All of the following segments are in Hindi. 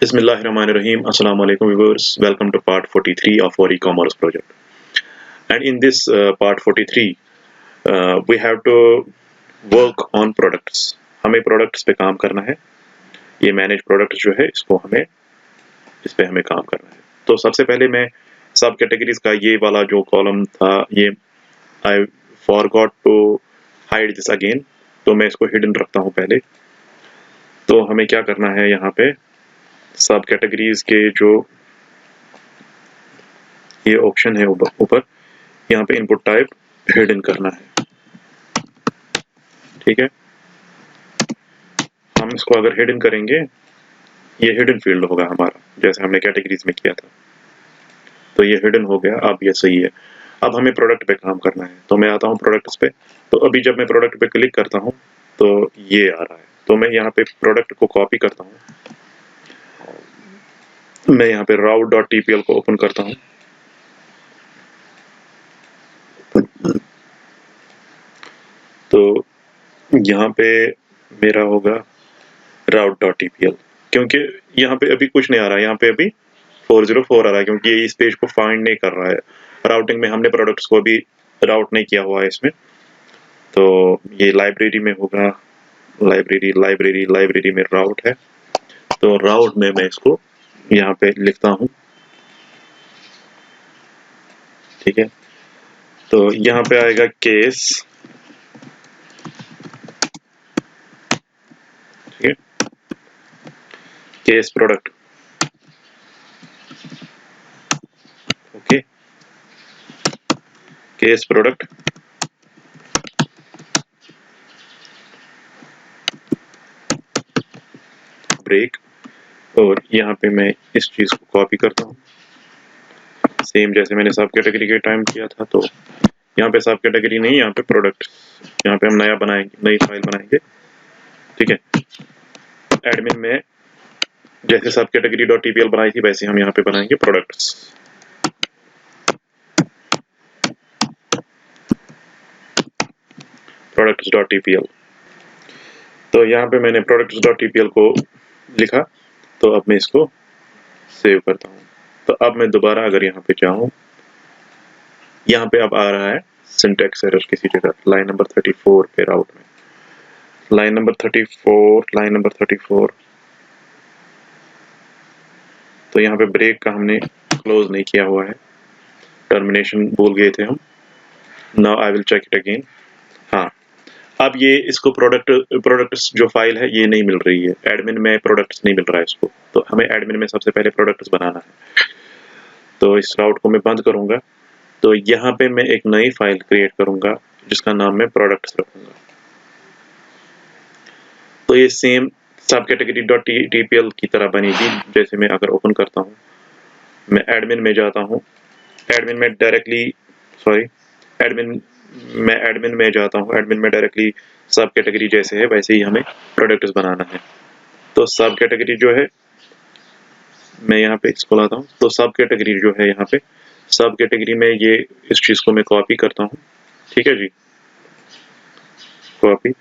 Bismillahirrahmanirrahim. Assalamu alaikum viewers. Welcome to part 43 of our e-commerce project. And in this part 43, we have to work on products. हमें products पे काम करना है. ये manage products जो है इस पे हमें काम करना है. तो सबसे पहले मैं सब categories का ये वाला जो column था ये I forgot to hide this again. तो मैं इसको hidden रखता हूँ पहले. तो हमें क्या करना है यहाँ पे सब कैटेगरीज के जो ये ऑप्शन है ऊपर यहाँ पे इनपुट टाइप हिडन करना है. ठीक है, हम इसको अगर हिडन करेंगे ये हिडन फील्ड होगा हमारा, जैसे हमने कैटेगरीज में किया था. तो ये हिडन हो गया. अब ये सही है. अब हमें प्रोडक्ट पे काम करना है. तो मैं आता हूँ प्रोडक्ट्स पे. तो अभी जब मैं प्रोडक्ट पे क्लिक करता हूँ तो ये आ रहा है. तो मैं यहाँ पे प्रोडक्ट को कॉपी करता हूँ. मैं यहाँ पे route.tpl को ओपन करता हूँ. तो यहाँ पे मेरा होगा route.tpl, क्योंकि यहाँ पे अभी कुछ नहीं आ रहा है. यहाँ पे अभी 404 आ रहा है क्योंकि ये इस पेज को फाइंड नहीं कर रहा है. राउटिंग में हमने प्रोडक्ट्स को अभी राउट नहीं किया हुआ है इसमें. तो ये लाइब्रेरी में होगा. लाइब्रेरी में राउट है. तो राउट में मैं इसको यहाँ पे लिखता हूँ. ठीक है, तो यहाँ पे आएगा केस. ठीक है, case product. Okay, case product break. और यहाँ पे मैं इस चीज को कॉपी करता हूँ सेम जैसे मैंने सब कैटेगरी के टाइम किया था. तो यहाँ पे सब कैटेगरी नहीं, यहाँ पे प्रोडक्ट. यहाँ पे हम नया बनाएंगे, नई फाइल बनाएंगे. ठीक है, एडमिन में जैसे सब कैटेगरी .tpl बनाई थी वैसे हम यहाँ पे बनाएंगे प्रोडक्ट्स. products.tpl. तो यहाँ पे मैंने products.tpl को लिखा. तो अब मैं इसको सेव करता हूँ. तो अब मैं दोबारा अगर यहाँ पे चाहूँ, यहाँ पे अब आ रहा है सिंटैक्स एरर किसी जगह लाइन नंबर 34 पे राउट में. Line number 34. तो यहाँ पे ब्रेक का हमने क्लोज नहीं किया हुआ है. टर्मिनेशन भूल गए थे हम. Now I will check it again. हाँ, अब ये इसको प्रोडक्ट्स जो फाइल है ये नहीं मिल रही है. एडमिन में प्रोडक्ट्स नहीं मिल रहा है इसको. तो हमें एडमिन में सबसे पहले प्रोडक्ट्स बनाना है. तो इस राउट को मैं बंद करूंगा. तो यहाँ पे मैं एक नई फाइल क्रिएट करूंगा जिसका नाम मैं प्रोडक्ट्स रखूंगा. तो ये सेम सब कैटेगरी .tpl की तरह बनेगी. जैसे मैं अगर ओपन करता हूँ, मैं एडमिन में जाता हूँ. एडमिन में डायरेक्टली सब कैटेगरी जैसे है वैसे ही हमें प्रोडक्ट्स बनाना है. तो सब कैटेगरी जो है मैं यहाँ पे इसको लाता हूँ. तो सब कैटेगरी जो है यहाँ पे सब कैटेगरी में ये इस चीज को मैं कॉपी करता हूँ. ठीक है जी, कॉपी.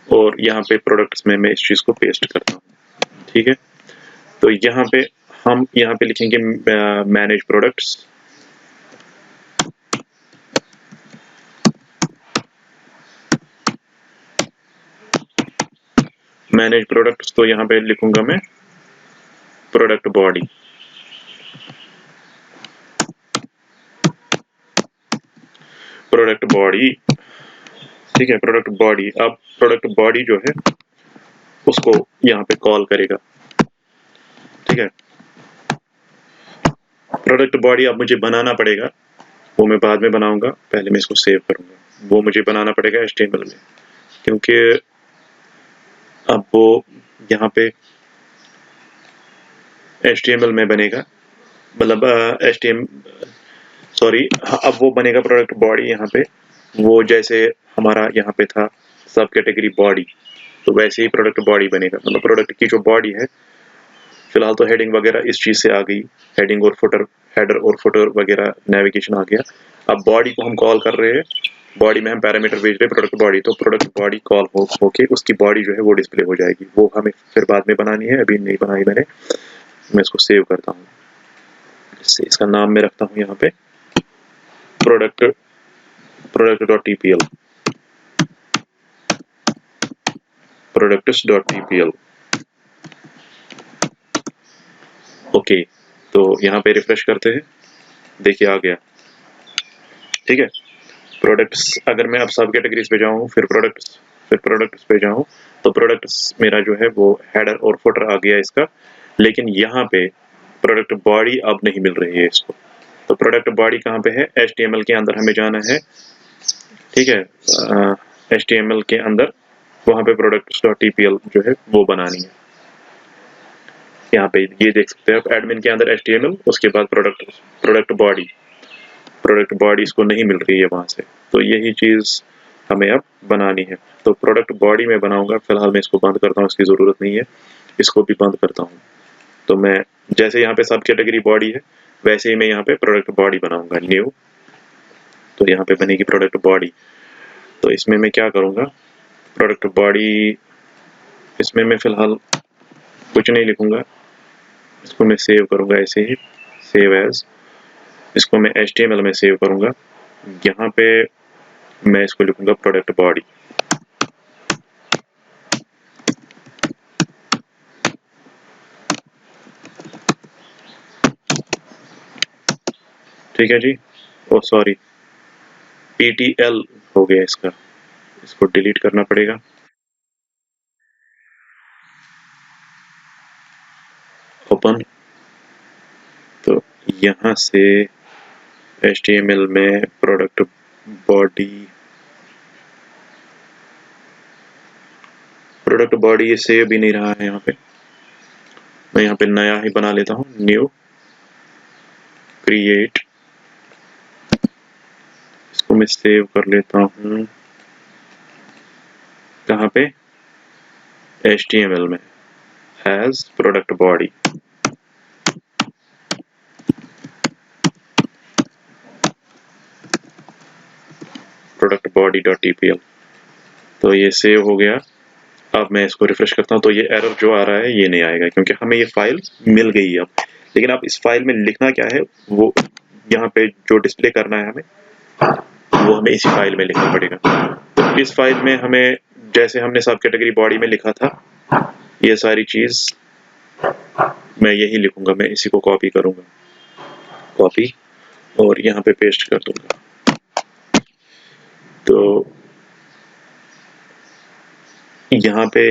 और यहाँ पे प्रोडक्ट्स में मैं इस चीज को पेस्ट करता हूँ. ठीक है, तो यहाँ पे हम यहाँ पे लिखेंगे मैनेज प्रोडक्ट्स. Manage products. तो यहाँ पे लिखूंगा मैं प्रोडक्ट बॉडी. ठीक है, प्रोडक्ट बॉडी. अब प्रोडक्ट बॉडी जो है उसको यहाँ पे कॉल करेगा. ठीक है, प्रोडक्ट बॉडी अब मुझे बनाना पड़ेगा. वो मैं बाद में बनाऊंगा, पहले मैं इसको सेव करूंगा. वो मुझे बनाना पड़ेगा HTML में, क्योंकि अब वो यहाँ पे HTML में बनेगा. मतलब अब वो बनेगा प्रोडक्ट बॉडी यहाँ पे. वो जैसे हमारा यहाँ पे था सब कैटेगरी बॉडी, तो वैसे ही प्रोडक्ट बॉडी बनेगा. मतलब प्रोडक्ट की जो बॉडी है, फिलहाल तो हेडिंग वगैरह इस चीज से आ गई. हेडिंग और फुटर, हेडर और फुटर वगैरह नेविगेशन आ गया. अब बॉडी को हम कॉल कर रहे हैं. बॉडी में हम पैरामीटर भेज रहे हैं प्रोडक्ट बॉडी. तो प्रोडक्ट बॉडी कॉल होके उसकी बॉडी जो है वो डिस्प्ले हो जाएगी. वो हमें फिर बाद में बनानी है, अभी नहीं बनाई मैंने. मैं इसको सेव करता हूँ, इसका नाम मैं रखता हूँ यहाँ पे product.tpl, products.tpl। ओके, तो यहाँ पे रिफ्रेश करते हैं, देखिए आ गया। ठीक है, प्रोडक्ट्स, अगर मैं अब सब कैटेगरीज पे जाऊँ, फिर प्रोडक्ट्स पे जाऊँ, तो प्रोडक्ट्स मेरा जो है वो हेडर और फुटर आ गया इसका, लेकिन यहाँ पे प्रोडक्ट बॉडी अब नहीं मिल रही है इसको। तो प्रोडक्ट बॉडी कहाँ पे है? HTML के अंदर हमें जाना है। ठीक है, HTML के अंदर वहाँ पे products.tpl जो है वो बनानी है। यहाँ पे ये देख सकते हैं आप, एडमिन के अंदर HTML, उसके बाद प्रोडक्ट बॉडी इसको नहीं मिल रही है वहाँ से, तो यही चीज़ हमें अब बनानी है। तो प्रोडक्ट बॉडी में बनाऊंगा, फिलहाल मैं इसको बंद करता हूँ, इसकी ज़रूरत नहीं है, इसको भी बंद करता हूँ। तो मैं जैसे यहाँ पे सब कैटेगरी बॉडी है, वैसे ही मैं यहाँ पे प्रोडक्ट बॉडी बनाऊंगा, न्यू। तो यहाँ पे बनेगी प्रोडक्ट बॉडी। तो इसमें मैं क्या करूँगा, प्रोडक्ट बॉडी, इसमें मैं फिलहाल कुछ नहीं लिखूंगा, इसको मैं सेव करूंगा ऐसे ही, सेव एज। इसको मैं HTML में सेव करूंगा, यहाँ पे मैं इसको लिखूंगा प्रोडक्ट बॉडी। ठीक है जी, ओ सॉरी, PTL हो गया इसका, इसको डिलीट करना पड़ेगा। ओपन, तो यहाँ से HTML में प्रोडक्ट बॉडी ये सेव भी नहीं रहा है यहाँ पे। मैं यहाँ पे नया ही बना लेता हूँ, न्यू, क्रिएट, इसको मैं सेव कर लेता हूँ कहाँ पे? HTML में as product body. Product body dot TPL, तो ये सेव हो गया। अब मैं इसको रिफ्रेश करता हूँ, तो ये एरर जो आ रहा है ये नहीं आएगा, क्योंकि हमें ये फाइल मिल गई अब। लेकिन अब इस फाइल में लिखना क्या है, वो यहाँ पे जो डिस्प्ले करना है हमें, वो हमें इसी फाइल में लिखना पड़ेगा। तो इस फाइल में हमें, जैसे हमने सब कैटेगरी बॉडी में लिखा था, ये सारी चीज मैं यही लिखूंगा, मैं इसी को कॉपी करूंगा, कॉपी, और यहाँ पे पेस्ट कर दूंगा। तो यहाँ पे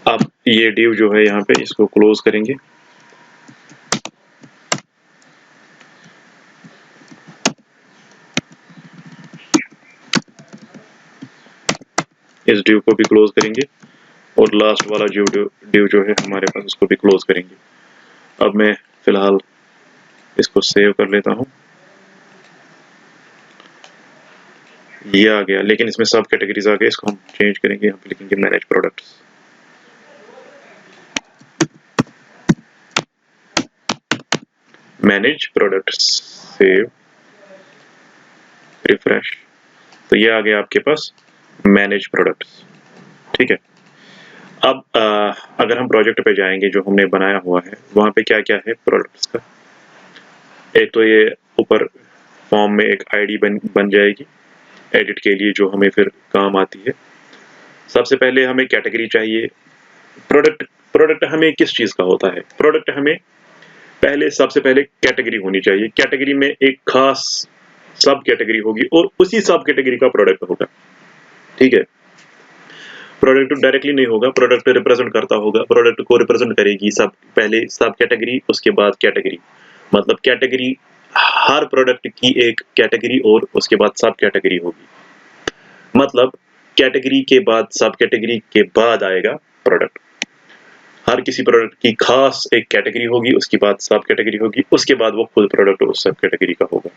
अब ये div जो है यहाँ पे, इसको क्लोज करेंगे। इस div को भी क्लोज करेंगे, और लास्ट वाला div जो है हमारे पास, उसको भी क्लोज करेंगे। अब मैं फिलहाल इसको सेव कर लेता हूँ, ये आ गया, लेकिन इसमें सब कैटेगरीज आ गए। इसको हम चेंज करेंगे, यहाँ पे लिखेंगे manage products. Manage products, save, refresh, तो ये आ गया आपके पास मैनेज प्रोडक्ट्स। ठीक है, अब अगर हम प्रोजेक्ट पे जाएंगे जो हमने बनाया हुआ है, वहाँ पे क्या क्या है प्रोडक्ट्स का। एक तो ये ऊपर फॉर्म में एक आईडी बन जाएगी एडिट के लिए, जो हमें फिर काम आती है। सबसे पहले हमें कैटेगरी चाहिए। प्रोडक्ट हमें किस चीज़ का होता है? प्रोडक्ट हमें सबसे पहले कैटेगरी होनी चाहिए। कैटेगरी में एक खास सब कैटेगरी होगी, और उसी सब कैटेगरी का प्रोडक्ट होगा। ठीक है, प्रोडक्ट डायरेक्टली नहीं होगा, प्रोडक्ट रिप्रेजेंट करता होगा, प्रोडक्ट को रिप्रेजेंट करेगी सब, पहले सब कैटेगरी, उसके बाद कैटेगरी। मतलब कैटेगरी, हर प्रोडक्ट की एक कैटेगरी और उसके बाद सब कैटेगरी होगी। मतलब कैटेगरी के बाद सब कैटेगरी के बाद आएगा प्रोडक्ट। हर किसी प्रोडक्ट की खास एक कैटेगरी होगी, उसके बाद सब कैटेगरी होगी, उसके बाद वो खुद प्रोडक्ट उस सब कैटेगरी का होगा।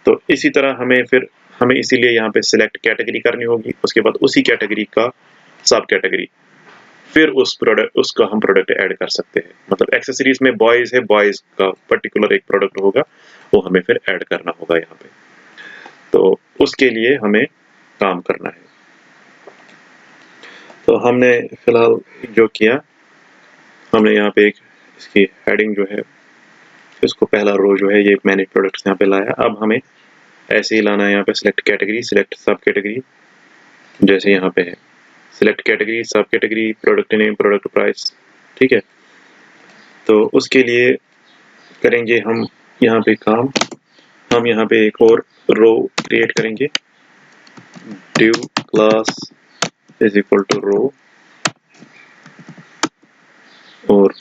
तो इसी तरह हमें इसीलिए यहाँ पे सिलेक्ट कैटेगरी करनी होगी, उसके बाद उसी कैटेगरी का सब कैटेगरी, फिर उसका हम प्रोडक्ट ऐड कर सकते हैं। मतलब एक्सेसरीज में बॉयज है, बॉयज का पर्टिकुलर एक प्रोडक्ट होगा, वो हमें फिर ऐड करना होगा यहाँ पे। तो उसके लिए हमें काम करना है। तो हमने फिलहाल जो किया, हमने यहाँ पे एक इसकी हेडिंग जो है, इसको पहला रो जो है ये मैनेज प्रोडक्ट्स यहाँ पे लाया। अब हमें ऐसे ही लाना है यहाँ पे सिलेक्ट कैटेगरी, सिलेक्ट सब कैटेगरी, जैसे यहाँ पे है सिलेक्ट कैटेगरी, सब category, product name, product price. ठीक है, तो उसके लिए करेंगे हम यहाँ पे काम, हम यहाँ पे एक और रो क्रिएट करेंगे, div class is equal to row, और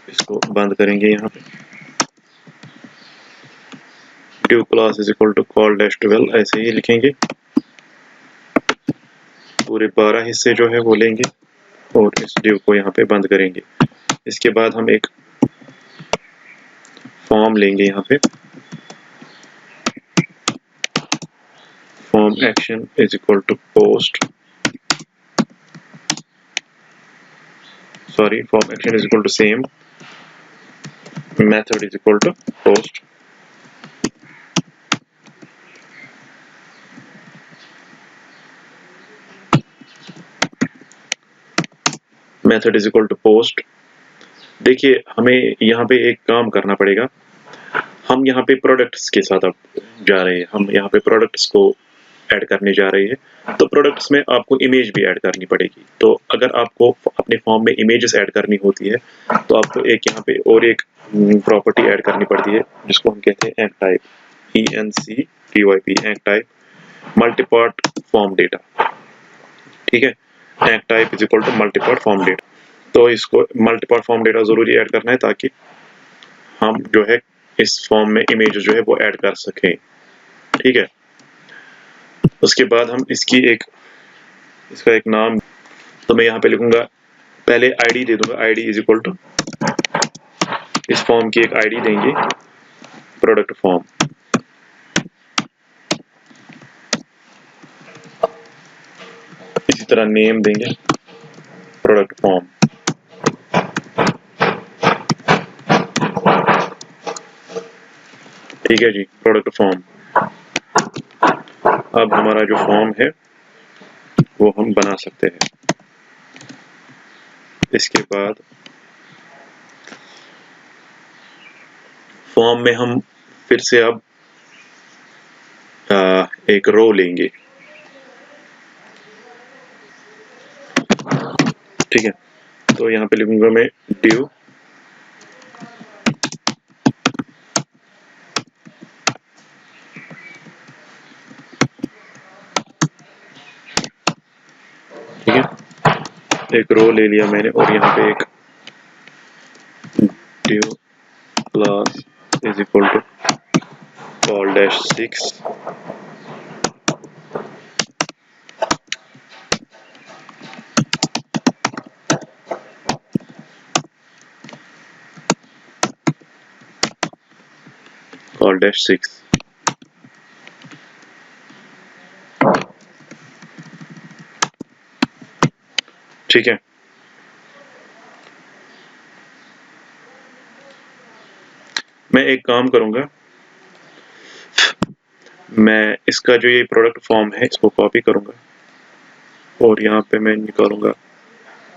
इसको बंद करेंगे। यहाँ पे div class is equal to col dash 12 ऐसे ही लिखेंगे, पूरे 12 हिस्से जो है वो लेंगे और इस div को यहाँ पे बंद करेंगे। इसके बाद हम एक फॉर्म लेंगे, यहाँ पे form action is equal to post, sorry form action is equal to same, method is equal to post, method is equal to post. देखिए हमें यहाँ पे एक काम करना पड़ेगा, हम यहाँ पे प्रोडक्ट्स के साथ अब जा रहे हैं, हम यहाँ पे प्रोडक्ट्स को ऐड करने जा रहे हैं। तो प्रोडक्ट्स में आपको इमेज भी ऐड करनी पड़ेगी। तो अगर आपको अपने फॉर्म में इमेजेस ऐड करनी होती है तो आपको एक यहाँ पे और एक प्रॉपर्टी ऐड करनी पड़ती है जिसको हम कहते हैं enctype, ENCTYP, enctype multipart form data. ठीक है, enctype is equal to multipart form data. तो इसको मल्टीपार्ट फॉर्म डेटा जरूरी ऐड करना है ताकि हम जो है इस फॉर्म में इमेज जो है वो ऐड कर सकें। ठीक है, उसके बाद हम इसका एक नाम, तो मैं यहाँ पे लिखूंगा, पहले आईडी दे दूंगा, आईडी इज इक्वल टू, इस फॉर्म की एक आईडी देंगे प्रोडक्ट फॉर्म, इसी तरह नेम देंगे प्रोडक्ट फॉर्म। ठीक है जी, प्रोडक्ट फॉर्म। अब हमारा जो फॉर्म है वो हम बना सकते हैं। इसके बाद फॉर्म में हम फिर से अब एक रो लेंगे। ठीक है, तो यहाँ पे लिखूंगा मैं div ठीक है, एक रो ले लिया मैंने और यहाँ पे एक div class is equal to col dash 6, col dash 6। ठीक है, मैं एक काम करूंगा, मैं इसका जो ये प्रोडक्ट फॉर्म है इसको कॉपी करूंगा और यहाँ पे मैं निकालूंगा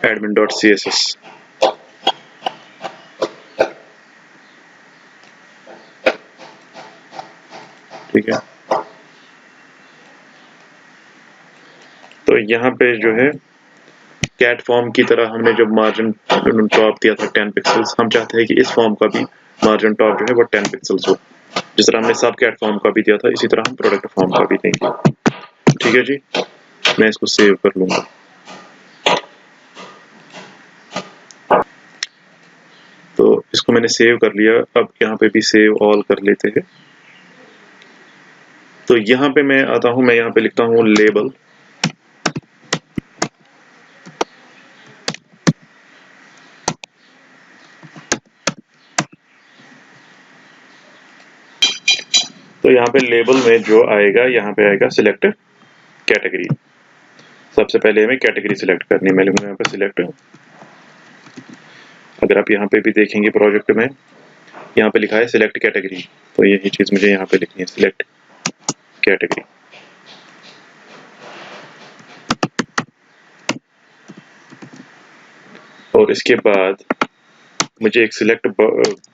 admin.css। ठीक है, तो यहाँ पे जो है कैट फॉर्म की तरह हमने जब मार्जिन टॉप दिया था 10 पिक्सल्स, हम चाहते हैं कि इस फॉर्म का भी मार्जिन टॉप जो है वो 10 पिक्सल्स हो। जिस तरह हमने सब कैट फॉर्म का भी दिया था इसी तरह हम प्रोडक्ट फॉर्म का भी देंगे। ठीक है जी, मैं इसको सेव कर लूंगा। तो इसको मैंने सेव कर लिया, अब यहाँ पे भी सेव ऑल कर लेते हैं। तो यहाँ पे मैं आता हूँ, मैं यहाँ पे लिखता हूँ लेबल, तो यहाँ पे लेबल में जो आएगा यहाँ पे आएगा सिलेक्ट कैटेगरी। सबसे पहले हमें कैटेगरी सिलेक्ट करनी है, मैं लिखूंगा यहाँ पे सिलेक्ट। अगर आप यहाँ पे भी देखेंगे प्रोजेक्ट में यहाँ पे लिखा है सिलेक्ट कैटेगरी, तो यही चीज मुझे यहाँ पे लिखनी है, सिलेक्ट कैटेगरी। और इसके बाद मुझे एक सिलेक्ट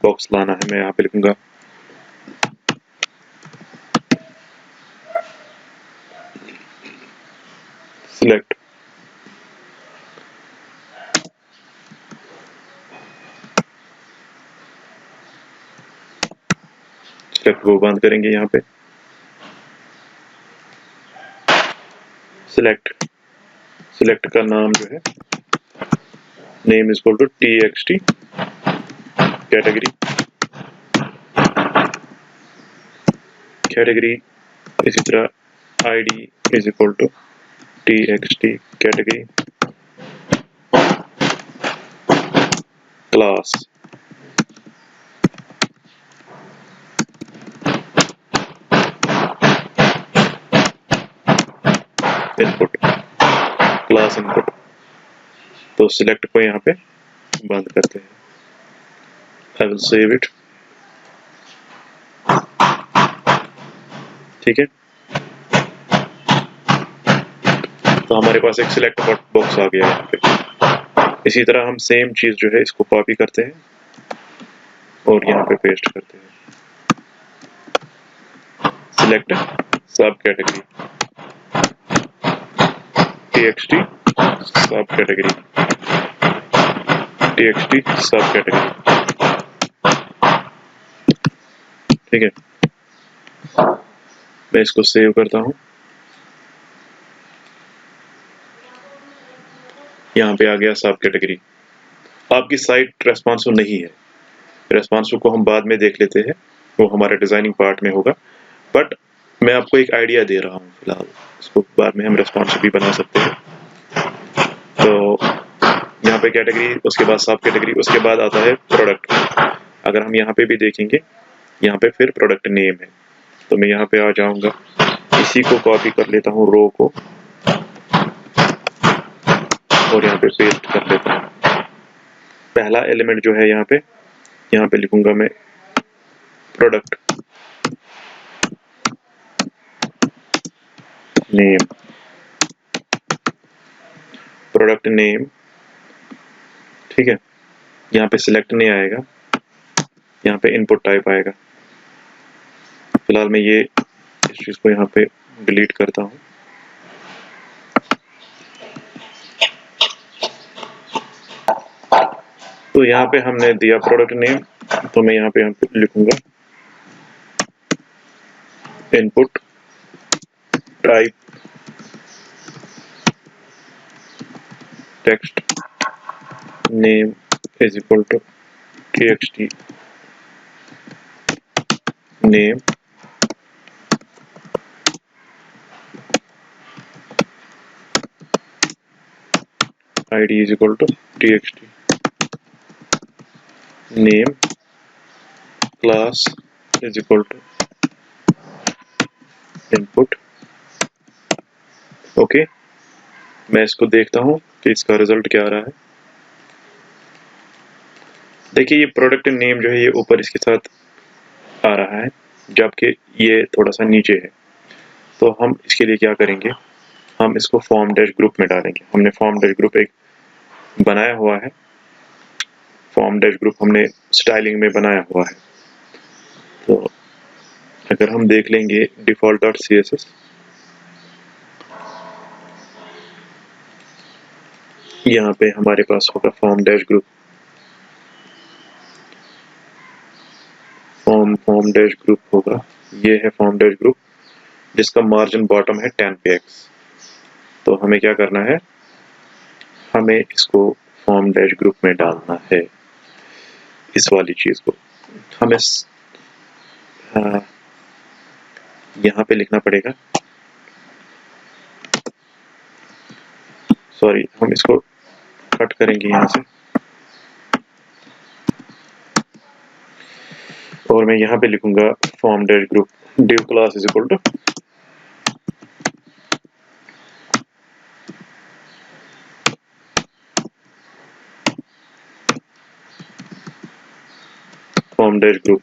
बॉक्स लाना है। मैं यहाँ पे लिखूंगा सिलेक्ट। सिलेक्ट को बंद करेंगे। यहाँ पे सिलेक्ट का नाम जो है name is equal to txt category इसी तरह id is equal to txt category class input class input. तो सिलेक्ट को यहाँ पे बंद करते हैं। I will save it. ठीक है, तो हमारे पास एक सिलेक्ट बॉक्स आ गया यहाँ पे। इसी तरह हम सेम चीज जो है इसको कॉपी करते हैं और यहाँ पे पेस्ट करते हैं। सिलेक्ट सब कैटेगरी txt सब कैटेगरी txt सब कैटेगरी। ठीक है, मैं इसको सेव करता हूँ। यहाँ पे आ गया सब कैटेगरी। आपकी साइट रेस्पॉन्सिव नहीं है, रेस्पॉन्सिव को हम बाद में देख लेते हैं, वो हमारे डिजाइनिंग पार्ट में होगा। बट मैं आपको एक आइडिया दे रहा हूँ फिलहाल, इसको बाद में हम रेस्पॉन्सिव भी बना सकते हैं। तो यहाँ पे कैटेगरी, उसके बाद सब कैटेगरी, उसके बाद आता है प्रोडक्ट। अगर हम यहाँ पे भी देखेंगे, यहाँ पे फिर प्रोडक्ट नेम है। तो मैं यहाँ पे आ जाऊंगा, इसी को कॉपी कर लेता हूँ रो को और यहाँ पे पेस्ट कर लेता हूँ। पहला एलिमेंट जो है यहाँ पे लिखूंगा मैं प्रोडक्ट नेम। प्रोडक्ट नेम, ठीक है। यहाँ पे सिलेक्ट नहीं आएगा, यहाँ पे इनपुट टाइप आएगा। फिलहाल मैं ये इस चीज को यहाँ पे डिलीट करता हूँ। तो यहाँ पे हमने दिया प्रोडक्ट नेम, तो मैं यहाँ पे लिखूंगा input type text name is equal to txt name id is equal to txt name class is equal to input। Okay, मैं इसको देखता हूँ कि इसका रिजल्ट क्या आ रहा है। देखिए, ये प्रोडक्ट नेम जो है ये ऊपर इसके साथ आ रहा है, जबकि ये थोड़ा सा नीचे है। तो हम इसके लिए क्या करेंगे, हम इसको फॉर्म डैश ग्रुप में डालेंगे। हमने फॉर्म डैश ग्रुप एक बनाया हुआ है, फॉर्म डैश ग्रुप हमने स्टाइलिंग में बनाया हुआ है। तो अगर हम देख लेंगे डिफॉल्ट डॉट css, यहाँ पे हमारे पास होगा form dash group. Form dash group होगा, ये है फॉर्म डैश ग्रुप जिसका मार्जिन बॉटम है 10 px। तो हमें क्या करना है, हमें इसको फॉर्म डैश ग्रुप में डालना है, इस वाली चीज को हमें यहाँ पे लिखना पड़ेगा। सॉरी, हम इसको कट करेंगे यहाँ से और मैं यहाँ पे लिखूंगा form dash group div class is equal to form dash group.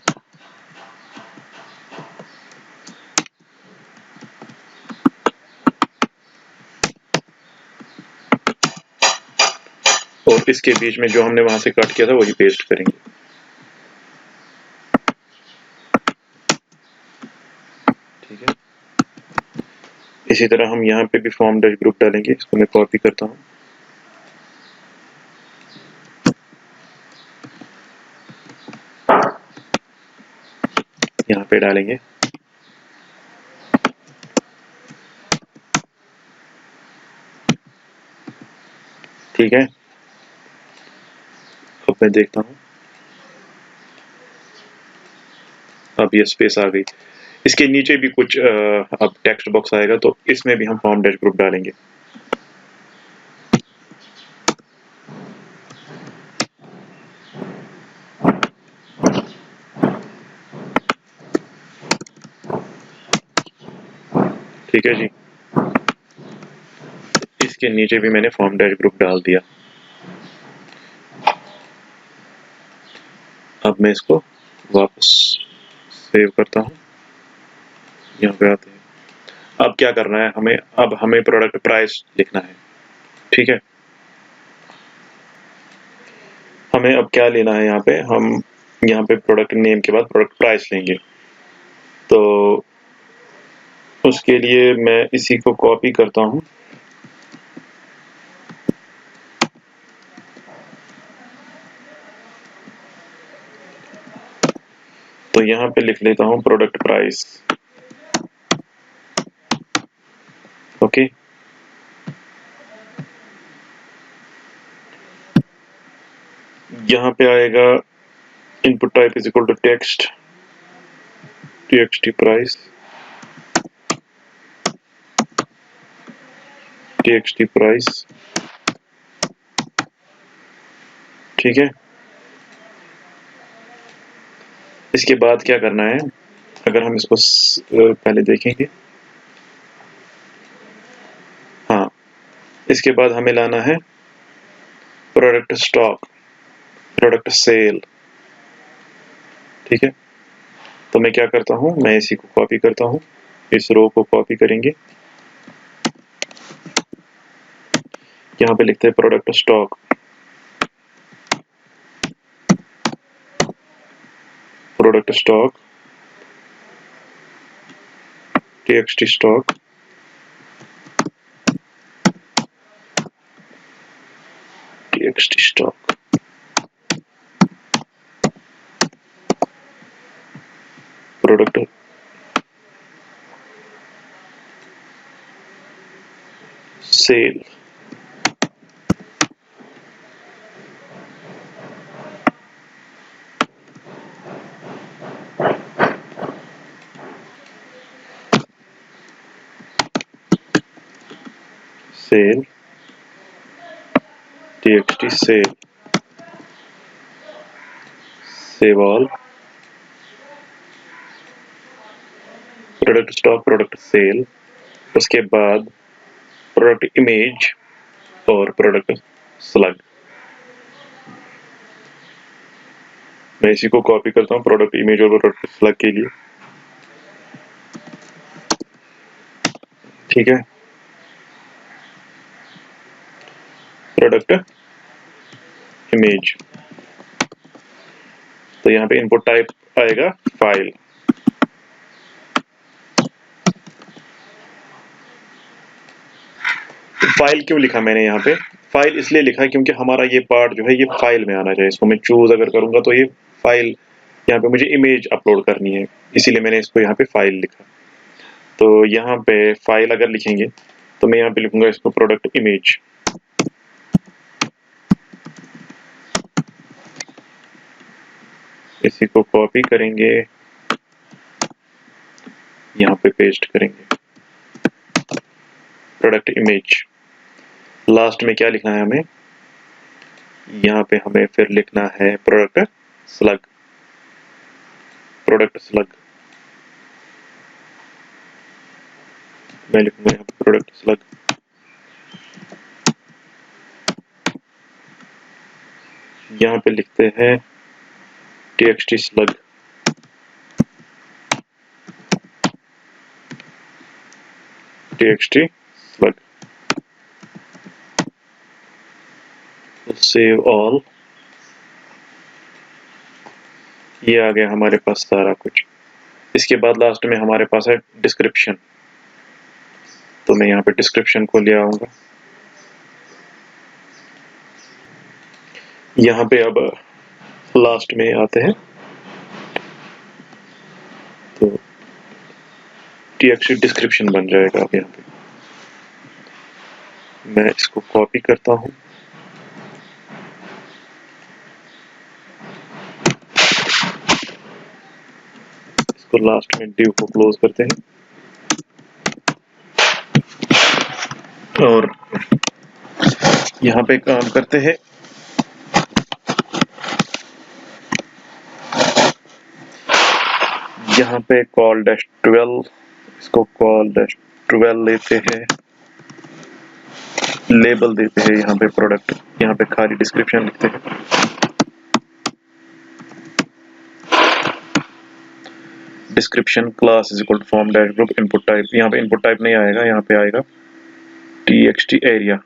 और इसके बीच में जो हमने वहां से कट किया था वही पेस्ट करेंगे। ठीक है, इसी तरह हम यहाँ पे भी फॉर्म डैश ग्रुप डालेंगे। इसको मैं कॉपी करता हूँ, यहाँ पे डालेंगे। ठीक है, अब मैं देखता हूँ, अब ये स्पेस आ गई। इसके नीचे भी कुछ अब टेक्स्ट बॉक्स आएगा, तो इसमें भी हम फॉर्म डैश ग्रुप डालेंगे। ठीक है जी, इसके नीचे भी मैंने फॉर्म डैश ग्रुप डाल दिया। अब मैं इसको वापस सेव करता हूँ, यहाँ पे आते हैं। अब क्या करना है हमें, अब हमें प्रोडक्ट प्राइस लिखना है। ठीक है, हमें अब क्या लेना है, यहाँ पे हम यहाँ पे प्रोडक्ट नेम के बाद प्रोडक्ट प्राइस लेंगे। तो उसके लिए मैं इसी को कॉपी करता हूँ, तो यहाँ पे लिख लेता हूँ प्रोडक्ट प्राइस। ओके, यहाँ पे आएगा input type is equal to text, txt price, txt price. ठीक है, इसके बाद क्या करना है, अगर हम इसको पहले देखेंगे, हाँ, इसके बाद हमें लाना है प्रोडक्ट स्टॉक, प्रोडक्ट सेल। ठीक है, तो मैं क्या करता हूँ, मैं इसी को कॉपी करता हूँ, इस रो को कॉपी करेंगे, यहाँ पे लिखते हैं product stock, product stock, txt stock, txt stock, product sale. Sale, txt sale, save all, product stock, product sale, उसके बाद प्रोडक्ट इमेज और प्रोडक्ट स्लग। मैं इसी को कॉपी करता हूँ प्रोडक्ट इमेज और प्रोडक्ट स्लग के लिए। ठीक है, प्रोडक्ट इमेज, तो यहाँ पे इनपुट टाइप आएगा फाइल। फाइल क्यों लिखा मैंने यहाँ पे, फाइल इसलिए लिखा क्योंकि हमारा ये पार्ट जो है ये फाइल में आना चाहिए। इसको मैं चूज अगर करूंगा तो ये फाइल, यहाँ पे मुझे इमेज अपलोड करनी है, इसीलिए मैंने इसको यहाँ पे फाइल लिखा। तो यहाँ पे फाइल अगर लिखेंगे तो मैं यहाँ पे लिखूंगा इसको प्रोडक्ट इमेज। इसी को कॉपी करेंगे, यहाँ पे पेस्ट करेंगे, प्रोडक्ट इमेज। लास्ट में क्या लिखना है हमें, यहाँ पे हमें फिर लिखना है प्रोडक्ट स्लग, प्रोडक्ट स्लग। मैं लिखूंगा यहाँ पे प्रोडक्ट स्लग। यहाँ पे लिखते हैं txt slug, txt slug. Save all. ये आ गया हमारे पास सारा कुछ। इसके बाद लास्ट में हमारे पास है डिस्क्रिप्शन, तो मैं यहाँ पे डिस्क्रिप्शन को ले आऊंगा। यहाँ पे अब लास्ट में आते हैं तो txt डिस्क्रिप्शन बन जाएगा। अब यहाँ पे मैं इसको कॉपी करता हूँ, इसको लास्ट में div को क्लोज करते हैं और यहाँ पे काम करते हैं। यहाँ पे call-12, इसको call-12 लेते हैं, लेबल देते हैं यहाँ पे प्रोडक्ट, यहाँ पे खाली डिस्क्रिप्शन लिखते हैं। Description class is equal to form dash group input type, यहाँ पे इनपुट टाइप नहीं आएगा, यहाँ पे आएगा txt area,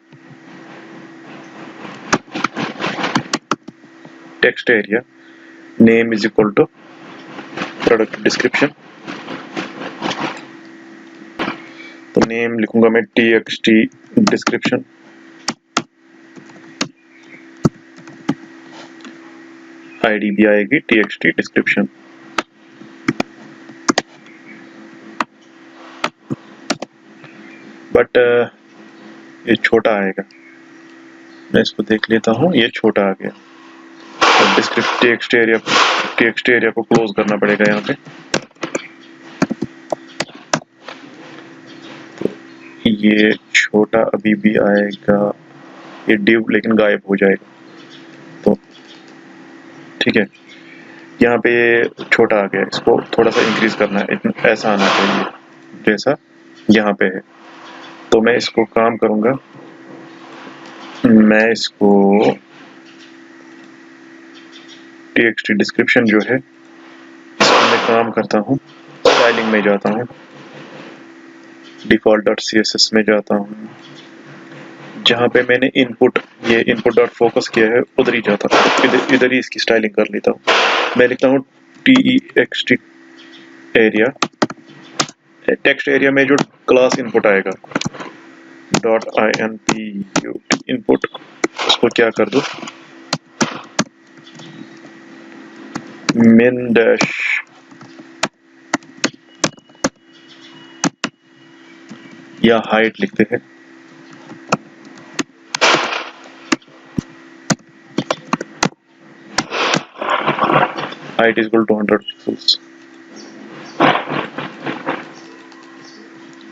text area. Name is equal to product description, तो नेम लिखूंगा मैं txt डिस्क्रिप्शन। आईडी भी आएगी txt डिस्क्रिप्शन। बट ये छोटा आएगा, मैं इसको देख लेता हूँ, ये छोटा आ गया। तो टेक्स्ट एरिया को क्लोज करना पड़ेगा यहाँ पे। तो ये छोटा अभी भी आएगा, ये div लेकिन गायब हो जाएगा, तो ठीक है। यहाँ पे छोटा आ गया, इसको थोड़ा सा इंक्रीज करना है, ऐसा आना चाहिए जैसा यहाँ पे है। तो मैं इसको काम करूंगा, मैं इसको txt डिस्क्रिप्शन जो है इसको मैं काम करता हूँ, स्टाइलिंग में जाता हूँ, default.css में जाता हूँ, जहाँ पे मैंने इनपुट, ये input.focus किया है उधर ही जाता हूँ, इधर ही इसकी स्टाइलिंग कर लेता हूँ। मैं लिखता हूँ text एरिया, टेक्स्ट एरिया में जो क्लास इनपुट आएगा .input इनपुट, उसको क्या कर दो min डैश या हाइट लिखते हैं, height is equal to 100 pixels.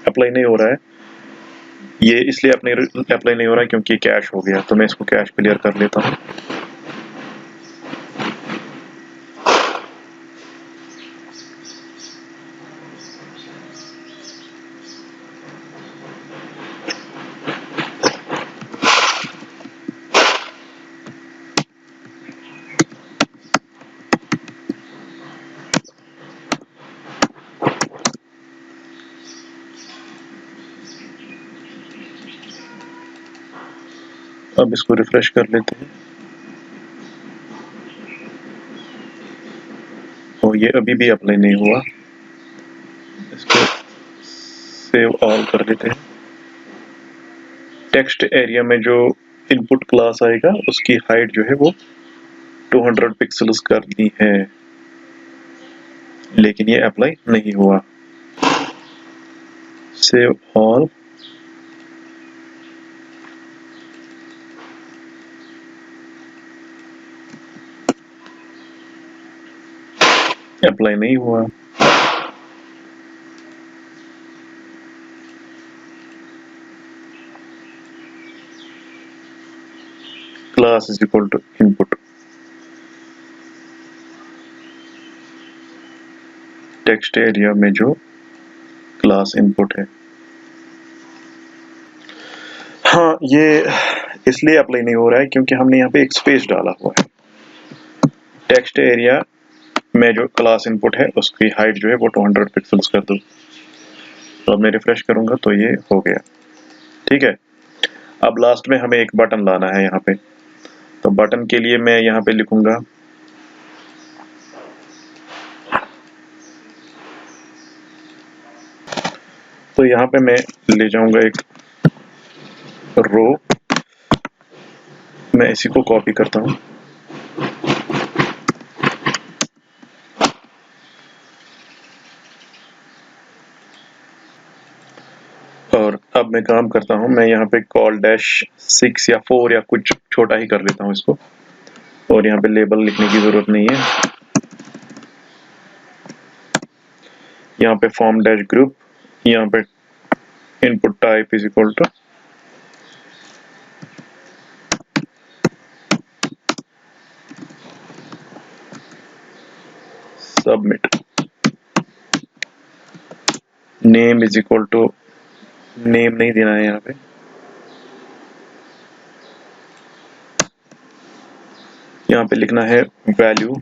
Apply नहीं हो रहा है, ये इसलिए अप्लाई नहीं हो रहा है क्योंकि कैश हो गया, तो मैं इसको कैश क्लियर कर लेता हूँ। अब इसको रिफ्रेश कर लेते हैं, और ये अभी भी अप्लाई नहीं हुआ, इसको सेव ऑल कर लेते हैं। टेक्स्ट एरिया में जो इनपुट क्लास आएगा उसकी हाइट जो है वो 200 पिक्सेल्स करनी है, लेकिन ये अप्लाई नहीं हुआ। सेव ऑल, अप्लाई नहीं हुआ। Class is equal to input, text area में जो क्लास इनपुट है, हाँ ये इसलिए अप्लाई नहीं हो रहा है क्योंकि हमने यहाँ पे एक स्पेस डाला हुआ है। टेक्स्ट एरिया में जो क्लास इनपुट है उसकी हाइट जो है वो 200 पिक्सेल्स कर दो। तो अब मैं रिफ्रेश करूंगा तो ये हो गया, ठीक है। अब लास्ट में हमें एक बटन लाना है यहाँ पे, तो बटन के लिए मैं यहाँ पे लिखूंगा तो यहाँ पे मैं ले जाऊंगा एक रो, मैं इसी को कॉपी करता हूँ और अब मैं काम करता हूँ, मैं यहाँ पे call-6 या 4 या कुछ छोटा ही कर लेता हूँ इसको, और यहाँ पे लेबल लिखने की जरूरत नहीं है। यहाँ पे फॉर्म डैश ग्रुप, यहाँ पे input type is equal to submit, name is equal to, name नहीं देना है यहाँ पे, यहाँ पे लिखना है value,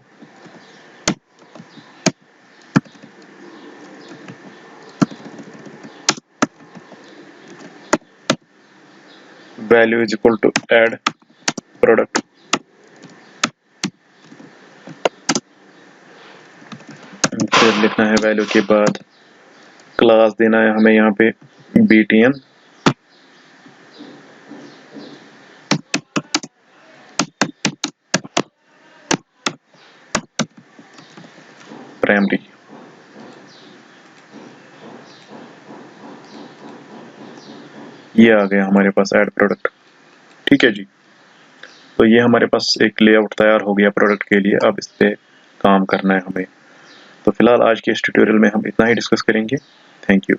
value is equal to add product, फिर लिखना है वैल्यू के बाद क्लास देना है हमें यहाँ पे btn, प्राइमरी। ये आ गया हमारे पास ऐड प्रोडक्ट। ठीक है जी, तो ये हमारे पास एक लेआउट तैयार हो गया प्रोडक्ट के लिए। अब इस पे काम करना है हमें। तो फिलहाल आज के इस ट्यूटोरियल में हम इतना ही डिस्कस करेंगे। Thank you.